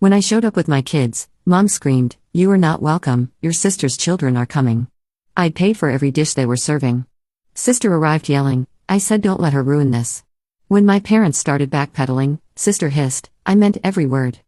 When I showed up with my kids, Mom screamed, "You are not welcome, your sister's children are coming." I'd paid for every dish they were serving. Sister arrived yelling. I said don't let her ruin this. When my parents started backpedaling, Sister hissed, I meant every word.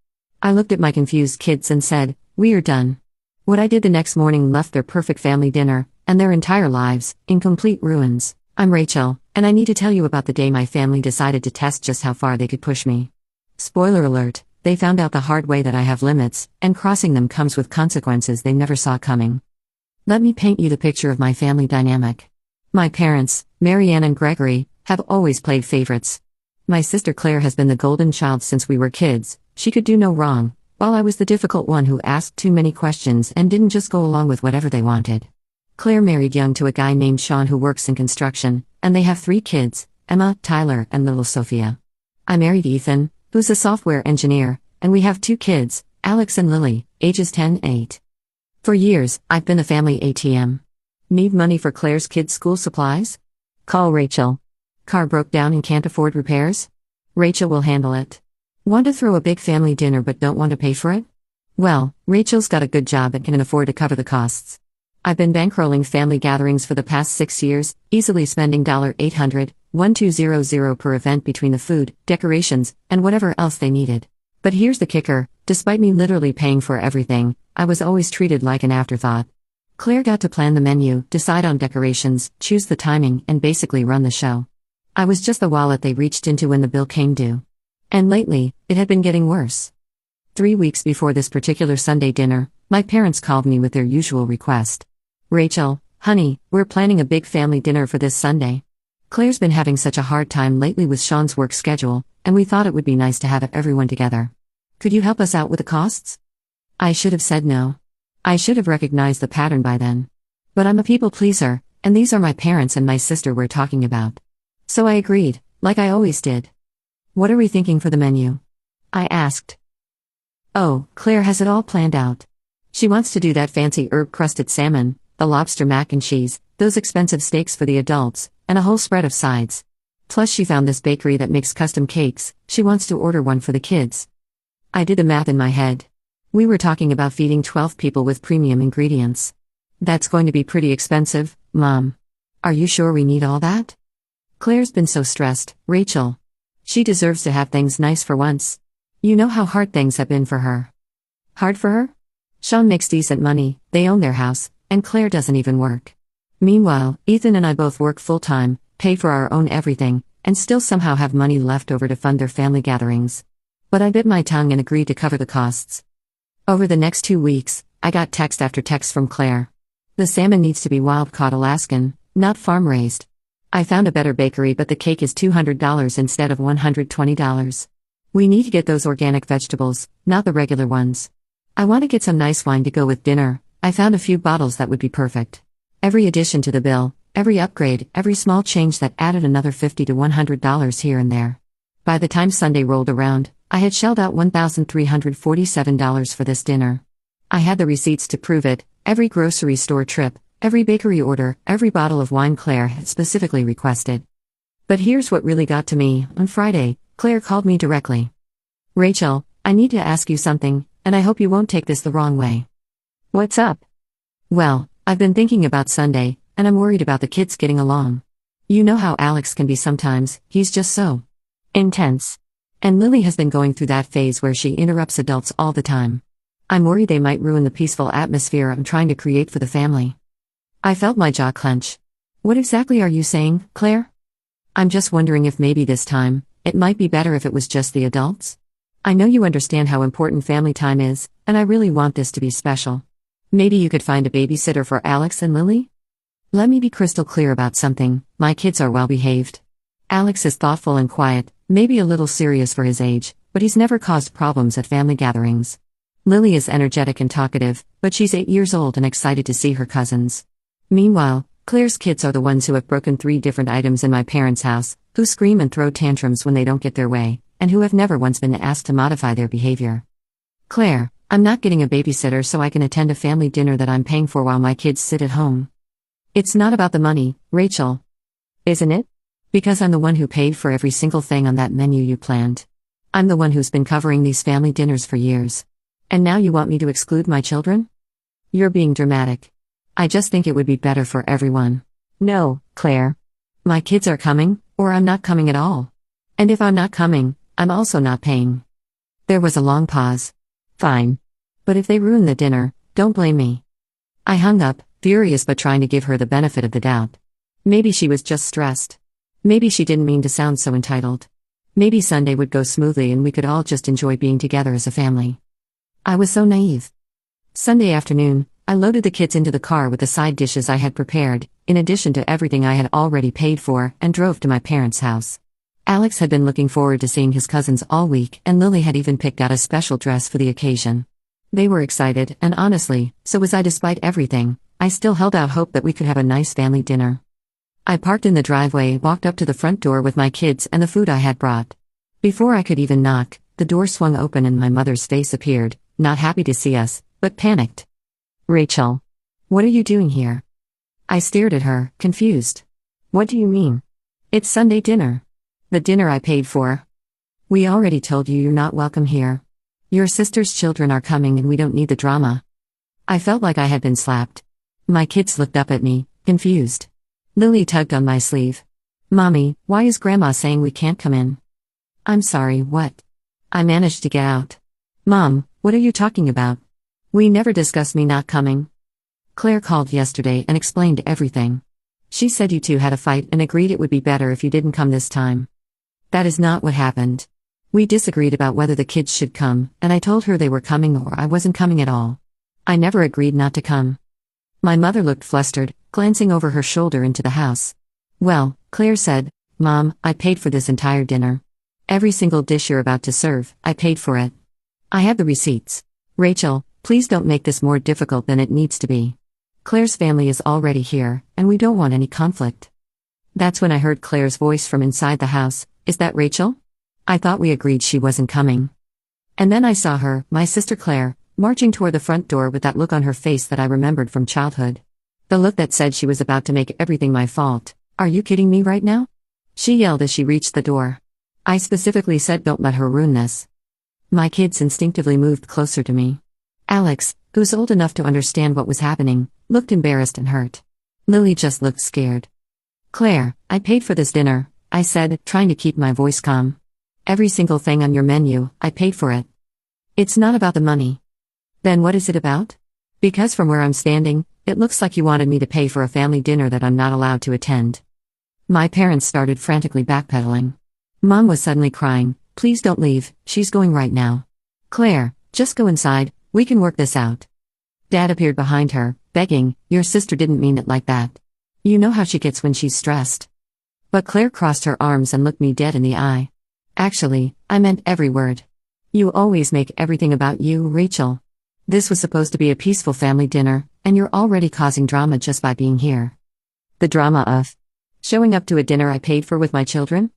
I looked at my confused kids and said, "We are done." What I did the next morning left their perfect family dinner, and their entire lives, in complete ruins. I'm Rachel, and I need to tell you about the day my family decided to test just how far they could push me. Spoiler alert, they found out the hard way that I have limits, and crossing them comes with consequences they never saw coming. Let me paint you the picture of my family dynamic. My parents, Marianne and Gregory, have always played favorites. My sister Claire has been the golden child since we were kids. She could do no wrong, while I was the difficult one who asked too many questions and didn't just go along with whatever they wanted. Claire married young to a guy named Sean who works in construction, and they have 3 kids, Emma, Tyler, and little Sophia. I married Ethan, who's a software engineer, and we have 2 kids, Alex and Lily, ages 10 and 8. For years, I've been the family ATM. Need money for Claire's kids' school supplies? Call Rachel. Car broke down and can't afford repairs? Rachel will handle it. Want to throw a big family dinner but don't want to pay for it? Well, Rachel's got a good job and can afford to cover the costs. I've been bankrolling family gatherings for the past 6 years, easily spending $800, $1,200 per event between the food, decorations, and whatever else they needed. But here's the kicker, despite me literally paying for everything, I was always treated like an afterthought. Claire got to plan the menu, decide on decorations, choose the timing, and basically run the show. I was just the wallet they reached into when the bill came due. And lately, it had been getting worse. 3 weeks before this particular Sunday dinner, my parents called me with their usual request. Rachel, honey, we're planning a big family dinner for this Sunday. Claire's been having such a hard time lately with Sean's work schedule, and we thought it would be nice to have everyone together. Could you help us out with the costs? I should have said no. I should have recognized the pattern by then. But I'm a people pleaser, and these are my parents and my sister we're talking about. So I agreed, like I always did. What are we thinking for the menu? I asked. Oh, Claire has it all planned out. She wants to do that fancy herb-crusted salmon, the lobster mac and cheese, those expensive steaks for the adults, and a whole spread of sides. Plus she found this bakery that makes custom cakes, she wants to order one for the kids. I did the math in my head. We were talking about feeding 12 people with premium ingredients. That's going to be pretty expensive, Mom. Are you sure we need all that? Claire's been so stressed, Rachel. She deserves to have things nice for once. You know how hard things have been for her. Hard for her? Sean makes decent money, they own their house, and Claire doesn't even work. Meanwhile, Ethan and I both work full-time, pay for our own everything, and still somehow have money left over to fund their family gatherings. But I bit my tongue and agreed to cover the costs. Over the next 2 weeks, I got text after text from Claire. The salmon needs to be wild-caught Alaskan, not farm-raised. I found a better bakery but the cake is $200 instead of $120. We need to get those organic vegetables, not the regular ones. I want to get some nice wine to go with dinner. I found a few bottles that would be perfect. Every addition to the bill, every upgrade, every small change that added another $50 to $100 here and there. By the time Sunday rolled around, I had shelled out $1,347 for this dinner. I had the receipts to prove it, every grocery store trip, every bakery order, every bottle of wine Claire had specifically requested. But here's what really got to me. On Friday, Claire called me directly. Rachel, I need to ask you something, and I hope you won't take this the wrong way. What's up? Well, I've been thinking about Sunday, and I'm worried about the kids getting along. You know how Alex can be sometimes, he's just so intense. And Lily has been going through that phase where she interrupts adults all the time. I'm worried they might ruin the peaceful atmosphere I'm trying to create for the family. I felt my jaw clench. What exactly are you saying, Claire? I'm just wondering if maybe this time, it might be better if it was just the adults. I know you understand how important family time is, and I really want this to be special. Maybe you could find a babysitter for Alex and Lily? Let me be crystal clear about something, my kids are well behaved. Alex is thoughtful and quiet, maybe a little serious for his age, but he's never caused problems at family gatherings. Lily is energetic and talkative, but she's 8 years old and excited to see her cousins. Meanwhile, Claire's kids are the ones who have broken 3 different items in my parents' house, who scream and throw tantrums when they don't get their way, and who have never once been asked to modify their behavior. Claire, I'm not getting a babysitter so I can attend a family dinner that I'm paying for while my kids sit at home. It's not about the money, Rachel. Isn't it? Because I'm the one who paid for every single thing on that menu you planned. I'm the one who's been covering these family dinners for years. And now you want me to exclude my children? You're being dramatic. I just think it would be better for everyone. No, Claire. My kids are coming, or I'm not coming at all. And if I'm not coming, I'm also not paying. There was a long pause. Fine. But if they ruin the dinner, don't blame me. I hung up, furious but trying to give her the benefit of the doubt. Maybe she was just stressed. Maybe she didn't mean to sound so entitled. Maybe Sunday would go smoothly and we could all just enjoy being together as a family. I was so naive. Sunday afternoon, I loaded the kids into the car with the side dishes I had prepared, in addition to everything I had already paid for, and drove to my parents' house. Alex had been looking forward to seeing his cousins all week, and Lily had even picked out a special dress for the occasion. They were excited, and honestly, so was I. Despite everything, I still held out hope that we could have a nice family dinner. I parked in the driveway, walked up to the front door with my kids and the food I had brought. Before I could even knock, the door swung open and my mother's face appeared, not happy to see us, but panicked. Rachel. What are you doing here? I stared at her, confused. What do you mean? It's Sunday dinner. The dinner I paid for. We already told you you're not welcome here. Your sister's children are coming and we don't need the drama. I felt like I had been slapped. My kids looked up at me, confused. Lily tugged on my sleeve. Mommy, why is Grandma saying we can't come in? I'm sorry, what? I managed to get out. Mom, what are you talking about? We never discussed me not coming. Claire called yesterday and explained everything. She said you two had a fight and agreed it would be better if you didn't come this time. That is not what happened. We disagreed about whether the kids should come, and I told her they were coming or I wasn't coming at all. I never agreed not to come. My mother looked flustered, glancing over her shoulder into the house. Well, Claire said, Mom, I paid for this entire dinner. Every single dish you're about to serve, I paid for it. I have the receipts. Rachel, please don't make this more difficult than it needs to be. Claire's family is already here, and we don't want any conflict. That's when I heard Claire's voice from inside the house. Is that Rachel? I thought we agreed she wasn't coming. And then I saw her, my sister Claire, marching toward the front door with that look on her face that I remembered from childhood. The look that said she was about to make everything my fault. Are you kidding me right now? She yelled as she reached the door. I specifically said don't let her ruin this. My kids instinctively moved closer to me. Alex, who's old enough to understand what was happening, looked embarrassed and hurt. Lily just looked scared. Claire, I paid for this dinner, I said, trying to keep my voice calm. Every single thing on your menu, I paid for it. It's not about the money. Then what is it about? Because from where I'm standing, it looks like you wanted me to pay for a family dinner that I'm not allowed to attend. My parents started frantically backpedaling. Mom was suddenly crying, please don't leave, she's going right now. Claire, just go inside, we can work this out. Dad appeared behind her, begging, your sister didn't mean it like that. You know how she gets when she's stressed. But Claire crossed her arms and looked me dead in the eye. Actually, I meant every word. You always make everything about you, Rachel. This was supposed to be a peaceful family dinner, and you're already causing drama just by being here. The drama of showing up to a dinner I paid for with my children?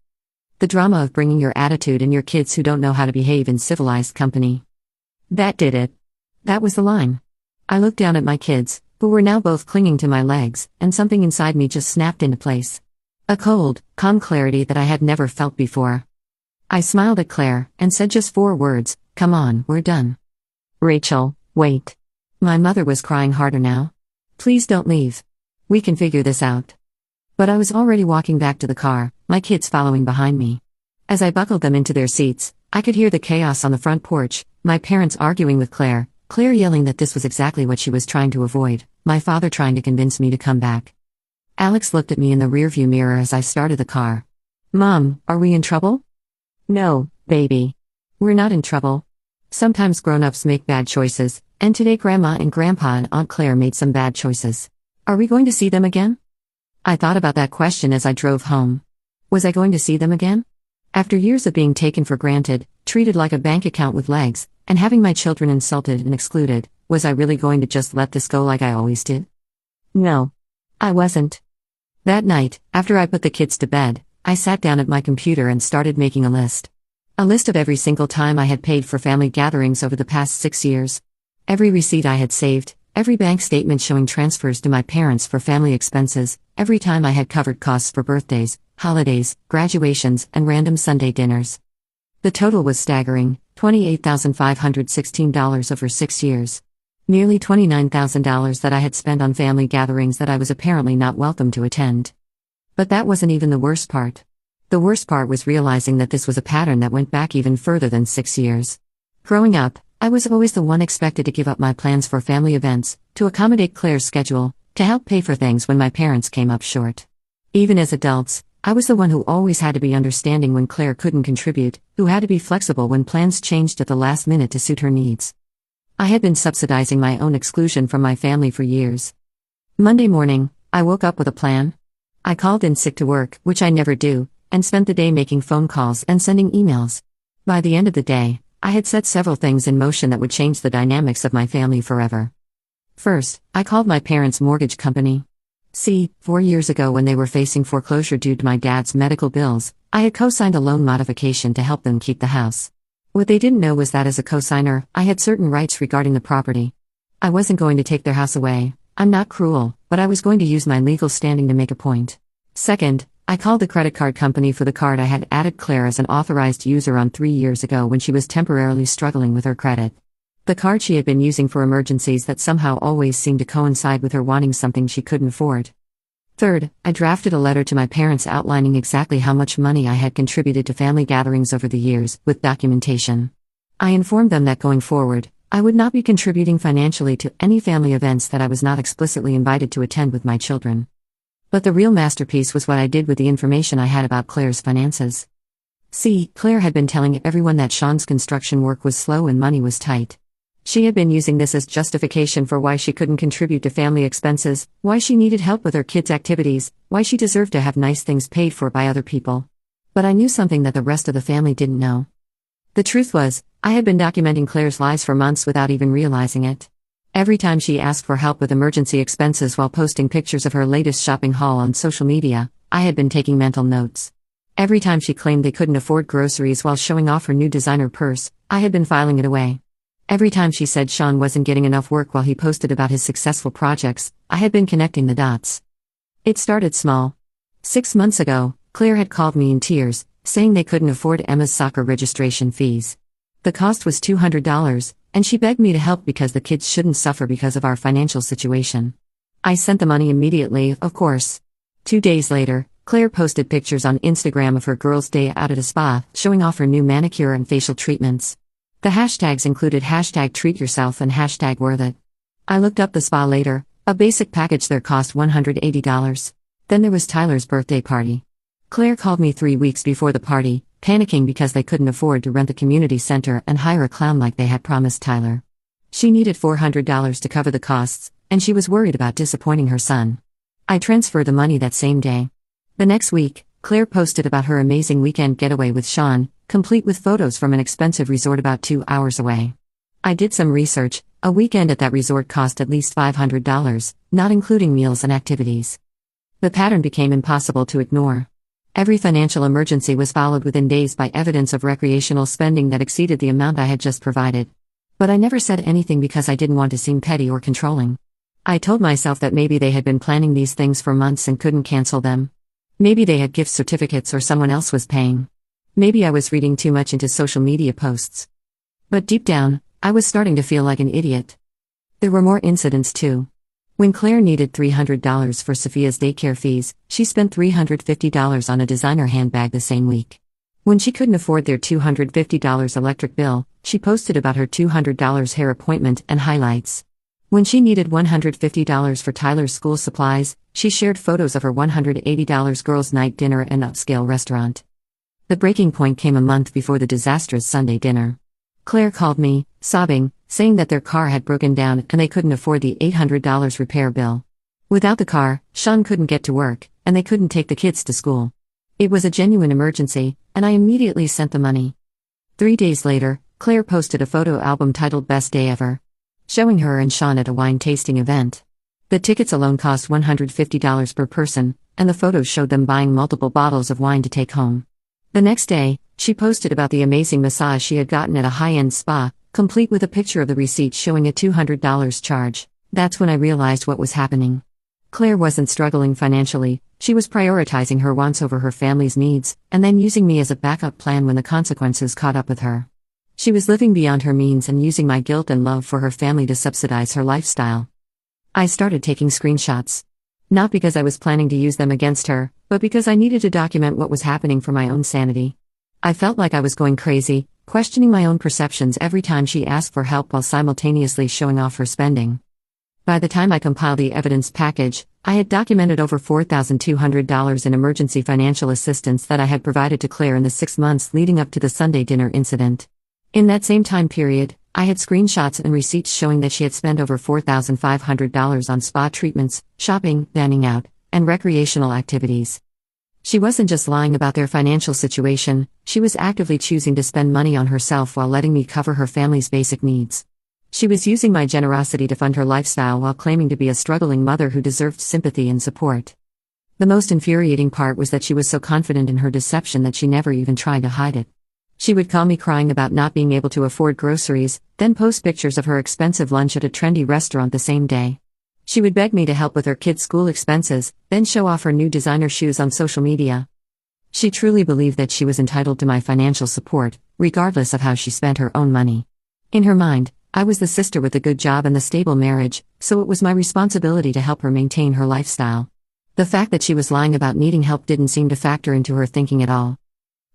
The drama of bringing your attitude and your kids who don't know how to behave in civilized company. That did it. That was the line. I looked down at my kids, who were now both clinging to my legs, and something inside me just snapped into place. A cold, calm clarity that I had never felt before. I smiled at Claire, and said just 4 words, come on, we're done. Rachel, wait. My mother was crying harder now. Please don't leave. We can figure this out. But I was already walking back to the car, my kids following behind me. As I buckled them into their seats, I could hear the chaos on the front porch, my parents arguing with Claire, Claire yelling that this was exactly what she was trying to avoid, my father trying to convince me to come back. Alex looked at me in the rearview mirror as I started the car. Mom, are we in trouble? No, baby. We're not in trouble. Sometimes grown-ups make bad choices, and today Grandma and Grandpa and Aunt Claire made some bad choices. Are we going to see them again? I thought about that question as I drove home. Was I going to see them again? After years of being taken for granted, treated like a bank account with legs, and having my children insulted and excluded, was I really going to just let this go like I always did? No. I wasn't. That night, after I put the kids to bed, I sat down at my computer and started making a list. A list of every single time I had paid for family gatherings over the past 6 years. Every receipt I had saved, every bank statement showing transfers to my parents for family expenses, every time I had covered costs for birthdays, holidays, graduations, and random Sunday dinners. The total was staggering, $28,516 over 6 years. Nearly $29,000 that I had spent on family gatherings that I was apparently not welcome to attend. But that wasn't even the worst part. The worst part was realizing that this was a pattern that went back even further than 6 years. Growing up, I was always the one expected to give up my plans for family events, to accommodate Claire's schedule, to help pay for things when my parents came up short. Even as adults, I was the one who always had to be understanding when Claire couldn't contribute, who had to be flexible when plans changed at the last minute to suit her needs. I had been subsidizing my own exclusion from my family for years. Monday morning, I woke up with a plan. I called in sick to work, which I never do, and spent the day making phone calls and sending emails. By the end of the day, I had set several things in motion that would change the dynamics of my family forever. First, I called my parents' mortgage company. See, 4 years ago when they were facing foreclosure due to my dad's medical bills, I had co-signed a loan modification to help them keep the house. What they didn't know was that as a co-signer, I had certain rights regarding the property. I wasn't going to take their house away. I'm not cruel, but I was going to use my legal standing to make a point. Second, I called the credit card company for the card I had added Claire as an authorized user on 3 years ago when she was temporarily struggling with her credit. The card she had been using for emergencies that somehow always seemed to coincide with her wanting something she couldn't afford. Third, I drafted a letter to my parents outlining exactly how much money I had contributed to family gatherings over the years, with documentation. I informed them that going forward, I would not be contributing financially to any family events that I was not explicitly invited to attend with my children. But the real masterpiece was what I did with the information I had about Claire's finances. See, Claire had been telling everyone that Sean's construction work was slow and money was tight. She had been using this as justification for why she couldn't contribute to family expenses, why she needed help with her kids' activities, why she deserved to have nice things paid for by other people. But I knew something that the rest of the family didn't know. The truth was, I had been documenting Claire's lies for months without even realizing it. Every time she asked for help with emergency expenses while posting pictures of her latest shopping haul on social media, I had been taking mental notes. Every time she claimed they couldn't afford groceries while showing off her new designer purse, I had been filing it away. Every time she said Sean wasn't getting enough work while he posted about his successful projects, I had been connecting the dots. It started small. 6 months ago, Claire had called me in tears, saying they couldn't afford Emma's soccer registration fees. The cost was $200, and she begged me to help because the kids shouldn't suffer because of our financial situation. I sent the money immediately, of course. 2 days later, Claire posted pictures on Instagram of her girls' day out at a spa, showing off her new manicure and facial treatments. The hashtags included #treatyourself and #worthit. I looked up the spa later. A basic package there cost $180. Then there was Tyler's birthday party. Claire called me 3 weeks before the party, panicking because they couldn't afford to rent the community center and hire a clown like they had promised Tyler. She needed $400 to cover the costs, and she was worried about disappointing her son. I transferred the money that same day. The next week, Claire posted about her amazing weekend getaway with Sean, complete with photos from an expensive resort about 2 hours away. I did some research. A weekend at that resort cost at least $500, not including meals and activities. The pattern became impossible to ignore. Every financial emergency was followed within days by evidence of recreational spending that exceeded the amount I had just provided. But I never said anything because I didn't want to seem petty or controlling. I told myself that maybe they had been planning these things for months and couldn't cancel them. Maybe they had gift certificates or someone else was paying. Maybe I was reading too much into social media posts. But deep down, I was starting to feel like an idiot. There were more incidents too. When Claire needed $300 for Sophia's daycare fees, she spent $350 on a designer handbag the same week. When she couldn't afford their $250 electric bill, she posted about her $200 hair appointment and highlights. When she needed $150 for Tyler's school supplies, she shared photos of her $180 girls' night dinner at an upscale restaurant. The breaking point came a month before the disastrous Sunday dinner. Claire called me, sobbing, saying that their car had broken down and they couldn't afford the $800 repair bill. Without the car, Sean couldn't get to work, and they couldn't take the kids to school. It was a genuine emergency, and I immediately sent the money. 3 days later, Claire posted a photo album titled Best Day Ever, showing her and Sean at a wine tasting event. The tickets alone cost $150 per person, and the photos showed them buying multiple bottles of wine to take home. The next day, she posted about the amazing massage she had gotten at a high-end spa, complete with a picture of the receipt showing a $200 charge. That's when I realized what was happening. Claire wasn't struggling financially, she was prioritizing her wants over her family's needs, and then using me as a backup plan when the consequences caught up with her. She was living beyond her means and using my guilt and love for her family to subsidize her lifestyle. I started taking screenshots. Not because I was planning to use them against her, but because I needed to document what was happening for my own sanity. I felt like I was going crazy, questioning my own perceptions every time she asked for help while simultaneously showing off her spending. By the time I compiled the evidence package, I had documented over $4,200 in emergency financial assistance that I had provided to Claire in the 6 months leading up to the Sunday dinner incident. In that same time period, I had screenshots and receipts showing that she had spent over $4,500 on spa treatments, shopping, dining out, and recreational activities. She wasn't just lying about their financial situation, she was actively choosing to spend money on herself while letting me cover her family's basic needs. She was using my generosity to fund her lifestyle while claiming to be a struggling mother who deserved sympathy and support. The most infuriating part was that she was so confident in her deception that she never even tried to hide it. She would call me crying about not being able to afford groceries, then post pictures of her expensive lunch at a trendy restaurant the same day. She would beg me to help with her kids' school expenses, then show off her new designer shoes on social media. She truly believed that she was entitled to my financial support, regardless of how she spent her own money. In her mind, I was the sister with the good job and the stable marriage, so it was my responsibility to help her maintain her lifestyle. The fact that she was lying about needing help didn't seem to factor into her thinking at all.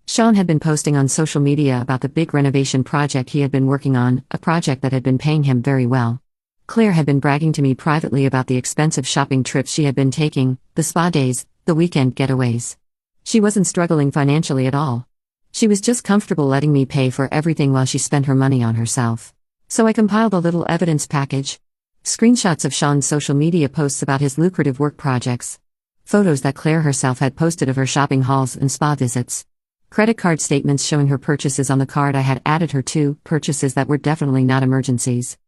Sean had been posting on social media about the big renovation project he had been working on, a project that had been paying him very well. Claire had been bragging to me privately about the expensive shopping trips she had been taking, the spa days, the weekend getaways. She wasn't struggling financially at all. She was just comfortable letting me pay for everything while she spent her money on herself. So I compiled a little evidence package. Screenshots of Sean's social media posts about his lucrative work projects. Photos that Claire herself had posted of her shopping hauls and spa visits. Credit card statements showing her purchases on the card I had added her to, purchases that were definitely not emergencies.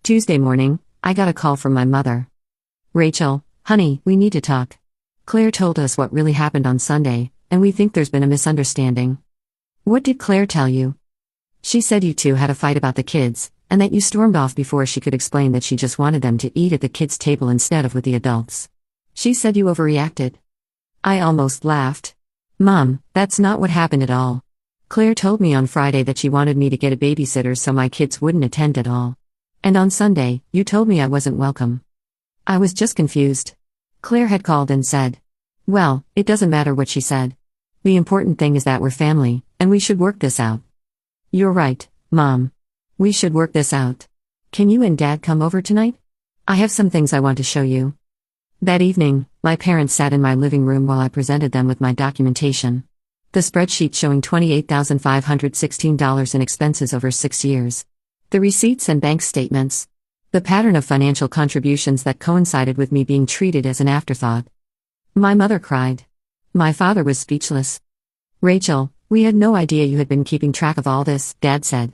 Tuesday morning, I got a call from my mother. "Rachel, honey, we need to talk. Claire told us what really happened on Sunday, and we think there's been a misunderstanding." "What did Claire tell you?" "She said you two had a fight about the kids, and that you stormed off before she could explain that she just wanted them to eat at the kids' table instead of with the adults. She said you overreacted." I almost laughed. "Mom, that's not what happened at all. Claire told me on Friday that she wanted me to get a babysitter so my kids wouldn't attend at all. And on Sunday, you told me I wasn't welcome." I was just confused. Claire had called and said, "Well, it doesn't matter what she said. The important thing is that we're family, and we should work this out." "You're right, Mom. We should work this out. Can you and Dad come over tonight? I have some things I want to show you." That evening, my parents sat in my living room while I presented them with my documentation. The spreadsheet showing $28,516 in expenses over 6 years. The receipts and bank statements. The pattern of financial contributions that coincided with me being treated as an afterthought. My mother cried. My father was speechless. "Rachel, we had no idea you had been keeping track of all this," Dad said.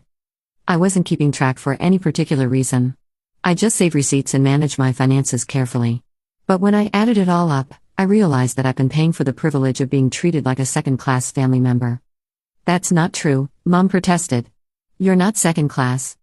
"I wasn't keeping track for any particular reason. I just save receipts and manage my finances carefully. But when I added it all up, I realized that I've been paying for the privilege of being treated like a second-class family member." "That's not true," Mom protested. "You're not second-class."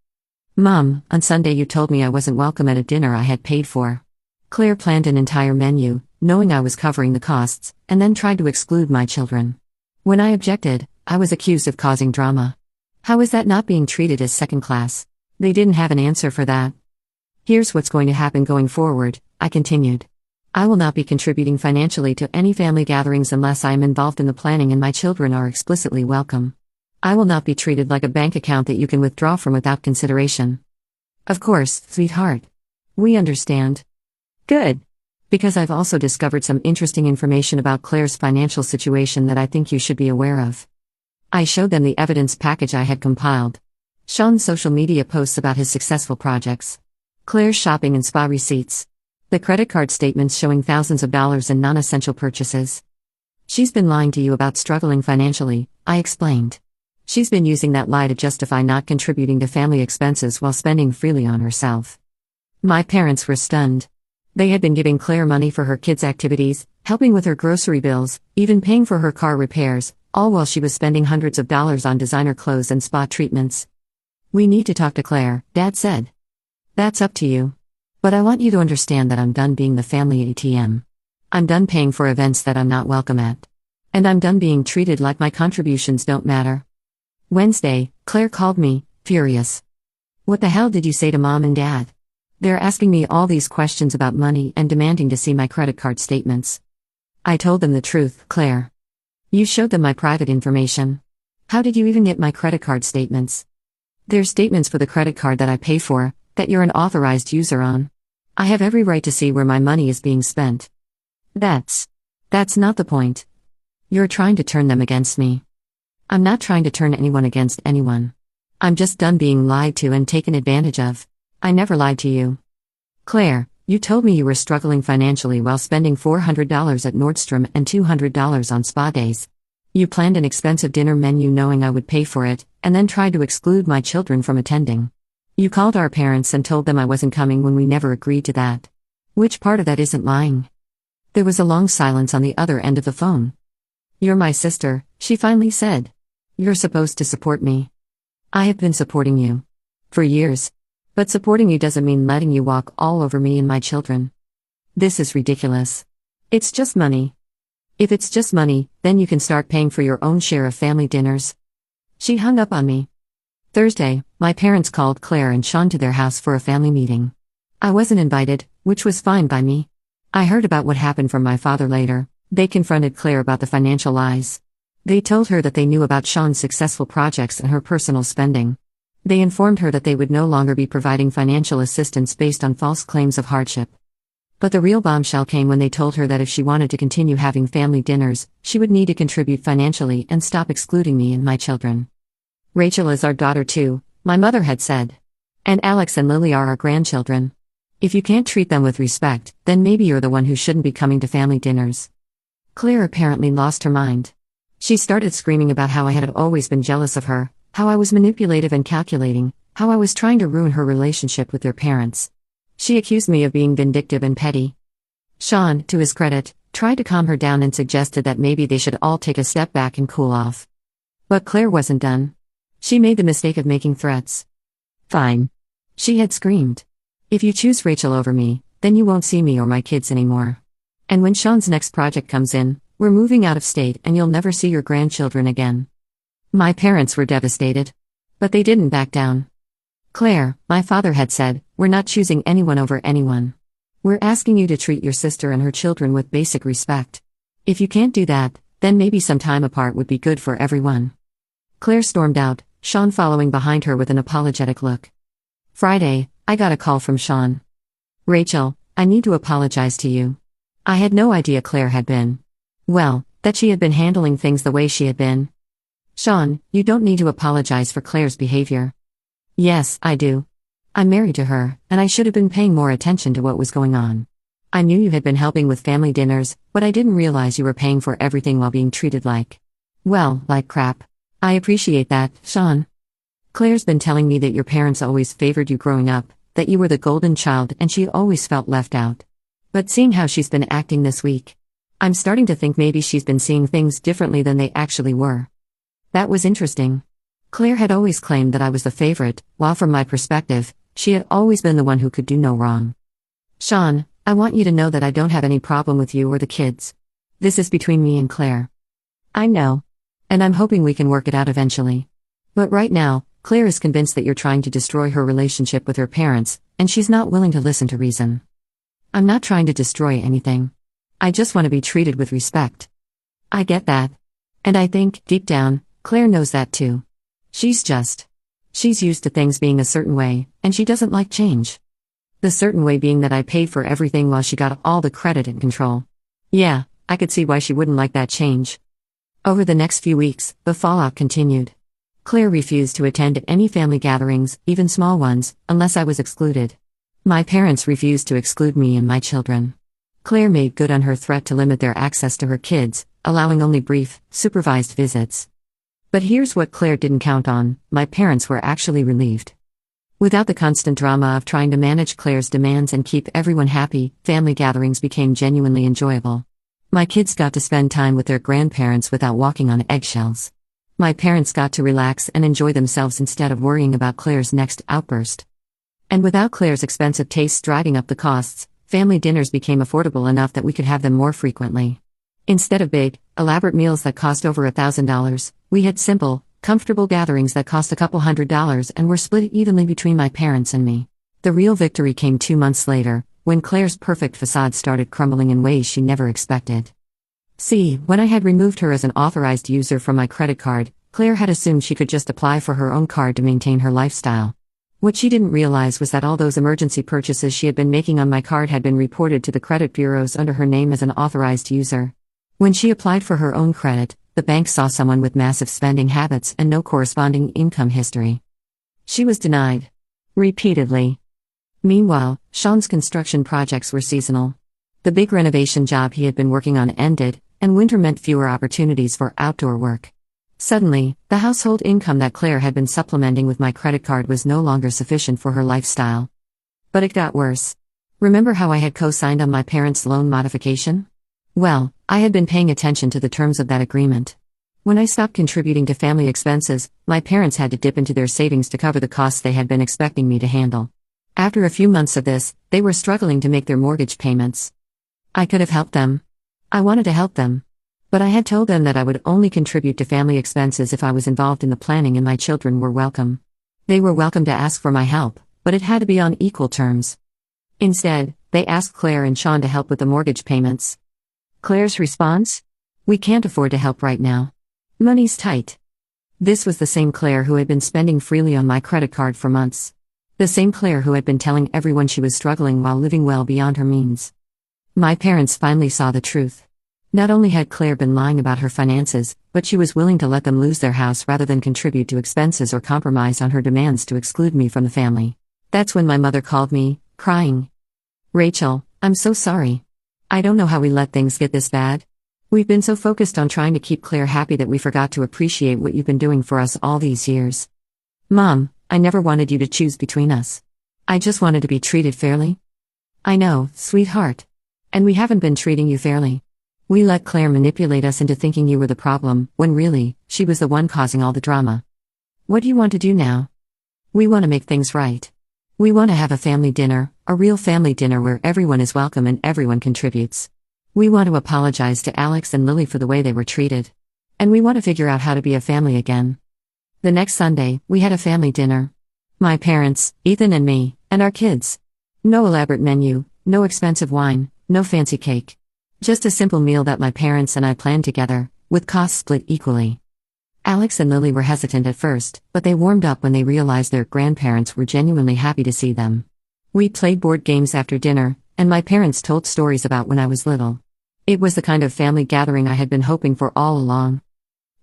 "Mom, on Sunday you told me I wasn't welcome at a dinner I had paid for. Claire planned an entire menu, knowing I was covering the costs, and then tried to exclude my children. When I objected, I was accused of causing drama. How is that not being treated as second class?" They didn't have an answer for that. "Here's what's going to happen going forward," I continued. "I will not be contributing financially to any family gatherings unless I am involved in the planning and my children are explicitly welcome. I will not be treated like a bank account that you can withdraw from without consideration." "Of course, sweetheart. We understand." "Good. Because I've also discovered some interesting information about Claire's financial situation that I think you should be aware of." I showed them the evidence package I had compiled. Sean's social media posts about his successful projects. Claire's shopping and spa receipts. The credit card statements showing thousands of dollars in non-essential purchases. "She's been lying to you about struggling financially," I explained. "She's been using that lie to justify not contributing to family expenses while spending freely on herself." My parents were stunned. They had been giving Claire money for her kids' activities, helping with her grocery bills, even paying for her car repairs, all while she was spending hundreds of dollars on designer clothes and spa treatments. "We need to talk to Claire," Dad said. "That's up to you. But I want you to understand that I'm done being the family ATM. I'm done paying for events that I'm not welcome at. And I'm done being treated like my contributions don't matter. Wednesday, Claire called me, furious. What the hell did you say to Mom and Dad? They're asking me all these questions about money and demanding to see my credit card statements. I told them the truth, Claire. You showed them my private information. How did you even get my credit card statements? They're statements for the credit card that I pay for, that you're an authorized user on. I have every right to see where my money is being spent. That's not the point. You're trying to turn them against me. I'm not trying to turn anyone against anyone. I'm just done being lied to and taken advantage of. I never lied to you. Claire, you told me you were struggling financially while spending $400 at Nordstrom and $200 on spa days. You planned an expensive dinner menu knowing I would pay for it, and then tried to exclude my children from attending. You called our parents and told them I wasn't coming when we never agreed to that. Which part of that isn't lying? There was a long silence on the other end of the phone. You're my sister, she finally said. You're supposed to support me. I have been supporting you. For years. But supporting you doesn't mean letting you walk all over me and my children. This is ridiculous. It's just money. If it's just money, then you can start paying for your own share of family dinners. She hung up on me. Thursday, my parents called Claire and Sean to their house for a family meeting. I wasn't invited, which was fine by me. I heard about what happened from my father later. They confronted Claire about the financial lies. They told her that they knew about Sean's successful projects and her personal spending. They informed her that they would no longer be providing financial assistance based on false claims of hardship. But the real bombshell came when they told her that if she wanted to continue having family dinners, she would need to contribute financially and stop excluding me and my children. Rachel is our daughter too, my mother had said. And Alex and Lily are our grandchildren. If you can't treat them with respect, then maybe you're the one who shouldn't be coming to family dinners. Claire apparently lost her mind. She started screaming about how I had always been jealous of her, how I was manipulative and calculating, how I was trying to ruin her relationship with their parents. She accused me of being vindictive and petty. Sean, to his credit, tried to calm her down and suggested that maybe they should all take a step back and cool off. But Claire wasn't done. She made the mistake of making threats. Fine. She had screamed. If you choose Rachel over me, then you won't see me or my kids anymore. And when Sean's next project comes in, we're moving out of state and you'll never see your grandchildren again. My parents were devastated. But they didn't back down. Claire, my father had said, we're not choosing anyone over anyone. We're asking you to treat your sister and her children with basic respect. If you can't do that, then maybe some time apart would be good for everyone. Claire stormed out, Sean following behind her with an apologetic look. Friday, I got a call from Sean. Rachel, I need to apologize to you. I had no idea Claire had been. Well, that she had been handling things the way she had been. Sean, you don't need to apologize for Claire's behavior. Yes, I do. I'm married to her, and I should have been paying more attention to what was going on. I knew you had been helping with family dinners, but I didn't realize you were paying for everything while being treated like crap. I appreciate that, Sean. Claire's been telling me that your parents always favored you growing up, that you were the golden child and she always felt left out. But seeing how she's been acting this week, I'm starting to think maybe she's been seeing things differently than they actually were. That was interesting. Claire had always claimed that I was the favorite, while from my perspective, she had always been the one who could do no wrong. Sean, I want you to know that I don't have any problem with you or the kids. This is between me and Claire. I know. And I'm hoping we can work it out eventually. But right now, Claire is convinced that you're trying to destroy her relationship with her parents, and she's not willing to listen to reason. I'm not trying to destroy anything. I just want to be treated with respect. I get that. And I think, deep down, Claire knows that too. She's used to things being a certain way, and she doesn't like change. The certain way being that I paid for everything while she got all the credit and control. Yeah, I could see why she wouldn't like that change. Over the next few weeks, the fallout continued. Claire refused to attend any family gatherings, even small ones, unless I was excluded. My parents refused to exclude me and my children. Claire made good on her threat to limit their access to her kids, allowing only brief, supervised visits. But here's what Claire didn't count on: my parents were actually relieved. Without the constant drama of trying to manage Claire's demands and keep everyone happy, family gatherings became genuinely enjoyable. My kids got to spend time with their grandparents without walking on eggshells. My parents got to relax and enjoy themselves instead of worrying about Claire's next outburst. And without Claire's expensive tastes driving up the costs, family dinners became affordable enough that we could have them more frequently. Instead of big, elaborate meals that cost over $1,000, we had simple, comfortable gatherings that cost a couple $100s and were split evenly between my parents and me. The real victory came 2 months later, when Claire's perfect facade started crumbling in ways she never expected. See, when I had removed her as an authorized user from my credit card, Claire had assumed she could just apply for her own card to maintain her lifestyle. What she didn't realize was that all those emergency purchases she had been making on my card had been reported to the credit bureaus under her name as an authorized user. When she applied for her own credit, the bank saw someone with massive spending habits and no corresponding income history. She was denied. Repeatedly. Meanwhile, Sean's construction projects were seasonal. The big renovation job he had been working on ended, and winter meant fewer opportunities for outdoor work. Suddenly, the household income that Claire had been supplementing with my credit card was no longer sufficient for her lifestyle. But it got worse. Remember how I had co-signed on my parents' loan modification? Well, I had been paying attention to the terms of that agreement. When I stopped contributing to family expenses, my parents had to dip into their savings to cover the costs they had been expecting me to handle. After a few months of this, they were struggling to make their mortgage payments. I could have helped them. I wanted to help them. But I had told them that I would only contribute to family expenses if I was involved in the planning and my children were welcome. They were welcome to ask for my help, but it had to be on equal terms. Instead, they asked Claire and Sean to help with the mortgage payments. Claire's response? We can't afford to help right now. Money's tight. This was the same Claire who had been spending freely on my credit card for months. The same Claire who had been telling everyone she was struggling while living well beyond her means. My parents finally saw the truth. Not only had Claire been lying about her finances, but she was willing to let them lose their house rather than contribute to expenses or compromise on her demands to exclude me from the family. That's when my mother called me, crying. Rachel, I'm so sorry. I don't know how we let things get this bad. We've been so focused on trying to keep Claire happy that we forgot to appreciate what you've been doing for us all these years. Mom, I never wanted you to choose between us. I just wanted to be treated fairly. I know, sweetheart. And we haven't been treating you fairly. We let Claire manipulate us into thinking you were the problem, when really, she was the one causing all the drama. What do you want to do now? We want to make things right. We want to have a family dinner, a real family dinner where everyone is welcome and everyone contributes. We want to apologize to Alex and Lily for the way they were treated. And we want to figure out how to be a family again. The next Sunday, we had a family dinner. My parents, Ethan and me, and our kids. No elaborate menu, no expensive wine, no fancy cake. Just a simple meal that my parents and I planned together, with costs split equally. Alex and Lily were hesitant at first, but they warmed up when they realized their grandparents were genuinely happy to see them. We played board games after dinner, and my parents told stories about when I was little. It was the kind of family gathering I had been hoping for all along.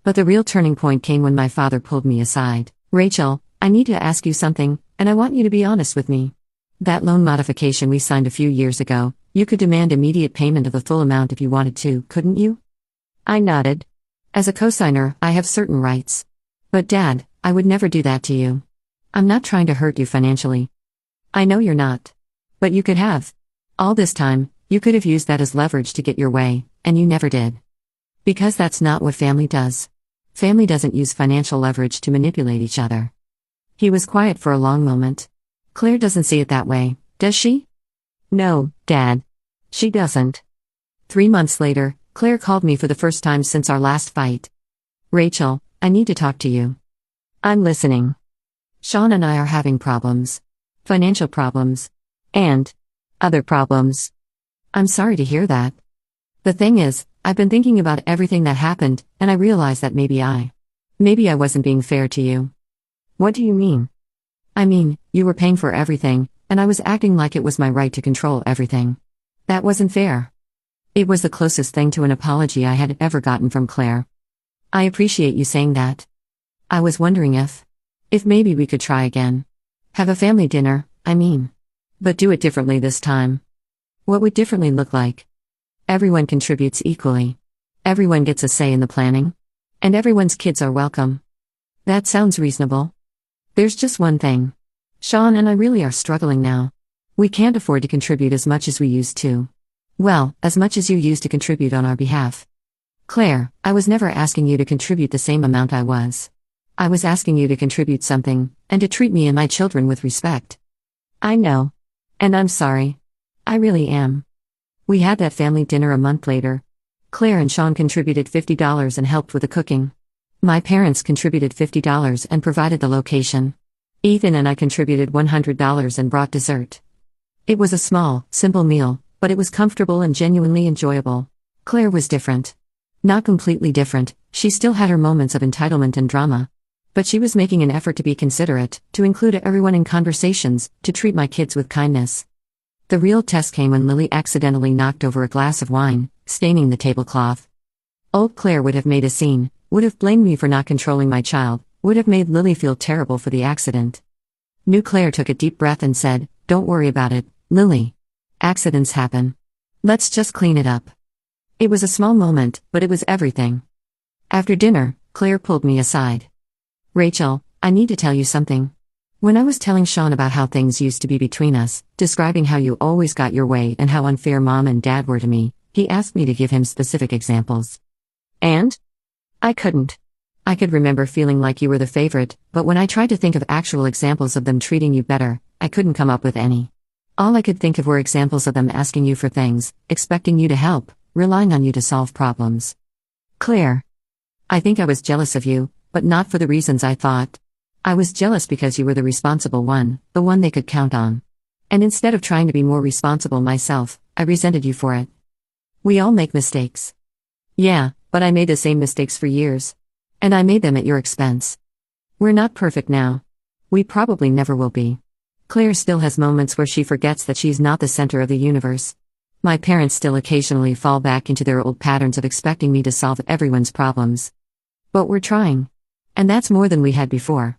But the real turning point came when my father pulled me aside. Rachel, I need to ask you something, and I want you to be honest with me. That loan modification we signed a few years ago, you could demand immediate payment of the full amount if you wanted to, couldn't you? I nodded. As a cosigner, I have certain rights. But Dad, I would never do that to you. I'm not trying to hurt you financially. I know you're not. But you could have. All this time, you could have used that as leverage to get your way, and you never did. Because that's not what family does. Family doesn't use financial leverage to manipulate each other. He was quiet for a long moment. Claire doesn't see it that way, does she? No, Dad. She doesn't. 3 months later, Claire called me for the first time since our last fight. Rachel, I need to talk to you. I'm listening. Sean and I are having problems. Financial problems. And other problems. I'm sorry to hear that. The thing is, I've been thinking about everything that happened, and I realized that maybe I wasn't being fair to you. What do you mean? I mean, you were paying for everything, and I was acting like it was my right to control everything. That wasn't fair. It was the closest thing to an apology I had ever gotten from Claire. I appreciate you saying that. I was wondering if maybe we could try again. Have a family dinner, I mean. But do it differently this time. What would differently look like? Everyone contributes equally. Everyone gets a say in the planning. And everyone's kids are welcome. That sounds reasonable. There's just one thing. Sean and I really are struggling now. We can't afford to contribute as much as we used to. Well, as much as you used to contribute on our behalf. Claire, I was never asking you to contribute the same amount I was. I was asking you to contribute something, and to treat me and my children with respect. I know. And I'm sorry. I really am. We had that family dinner a month later. Claire and Sean contributed $50 and helped with the cooking. My parents contributed $50 and provided the location. Ethan and I contributed $100 and brought dessert. It was a small, simple meal, but it was comfortable and genuinely enjoyable. Claire was different. Not completely different, she still had her moments of entitlement and drama. But she was making an effort to be considerate, to include everyone in conversations, to treat my kids with kindness. The real test came when Lily accidentally knocked over a glass of wine, staining the tablecloth. Old Claire would have made a scene, would have blamed me for not controlling my child, would have made Lily feel terrible for the accident. New Claire took a deep breath and said, "Don't worry about it, Lily. Accidents happen. Let's just clean it up." It was a small moment, but it was everything. After dinner, Claire pulled me aside. "Rachel, I need to tell you something. When I was telling Sean about how things used to be between us, describing how you always got your way and how unfair Mom and Dad were to me, he asked me to give him specific examples. And? I couldn't. I could remember feeling like you were the favorite, but when I tried to think of actual examples of them treating you better, I couldn't come up with any. All I could think of were examples of them asking you for things, expecting you to help, relying on you to solve problems. Claire. I think I was jealous of you, but not for the reasons I thought. I was jealous because you were the responsible one, the one they could count on. And instead of trying to be more responsible myself, I resented you for it. We all make mistakes. Yeah, but I made the same mistakes for years. And I made them at your expense. We're not perfect now. We probably never will be. Claire still has moments where she forgets that she's not the center of the universe. My parents still occasionally fall back into their old patterns of expecting me to solve everyone's problems. But we're trying. And that's more than we had before.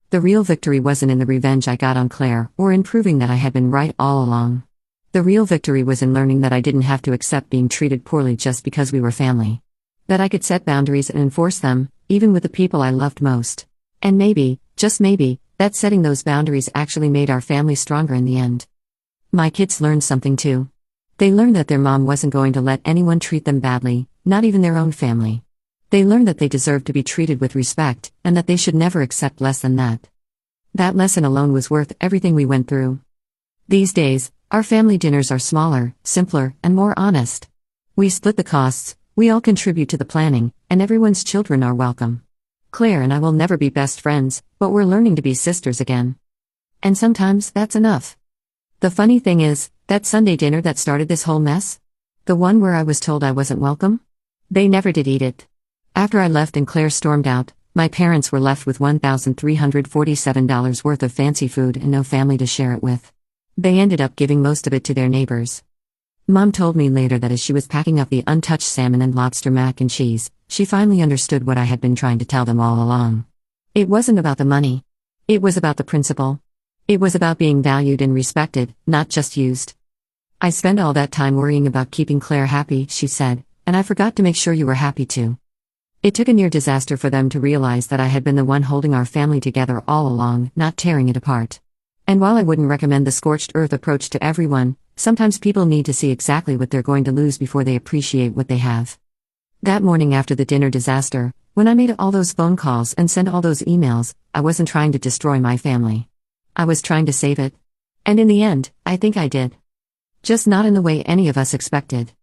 The real victory wasn't in the revenge I got on Claire, or in proving that I had been right all along. The real victory was in learning that I didn't have to accept being treated poorly just because we were family. That I could set boundaries and enforce them, even with the people I loved most. And maybe, just maybe, that setting those boundaries actually made our family stronger in the end. My kids learned something too. They learned that their mom wasn't going to let anyone treat them badly, not even their own family. They learned that they deserved to be treated with respect, and that they should never accept less than that. That lesson alone was worth everything we went through. These days, our family dinners are smaller, simpler, and more honest. We split the costs, we all contribute to the planning, and everyone's children are welcome. Claire and I will never be best friends, but we're learning to be sisters again. And sometimes that's enough. The funny thing is, that Sunday dinner that started this whole mess? The one where I was told I wasn't welcome? They never did eat it. After I left and Claire stormed out, my parents were left with $1,347 worth of fancy food and no family to share it with. They ended up giving most of it to their neighbors. Mom told me later that as she was packing up the untouched salmon and lobster mac and cheese, she finally understood what I had been trying to tell them all along. It wasn't about the money. It was about the principle. It was about being valued and respected, not just used. "I spent all that time worrying about keeping Claire happy," she said, "and I forgot to make sure you were happy too." It took a near disaster for them to realize that I had been the one holding our family together all along, not tearing it apart. And while I wouldn't recommend the scorched earth approach to everyone, sometimes people need to see exactly what they're going to lose before they appreciate what they have. That morning after the dinner disaster, when I made all those phone calls and sent all those emails, I wasn't trying to destroy my family. I was trying to save it. And in the end, I think I did. Just not in the way any of us expected.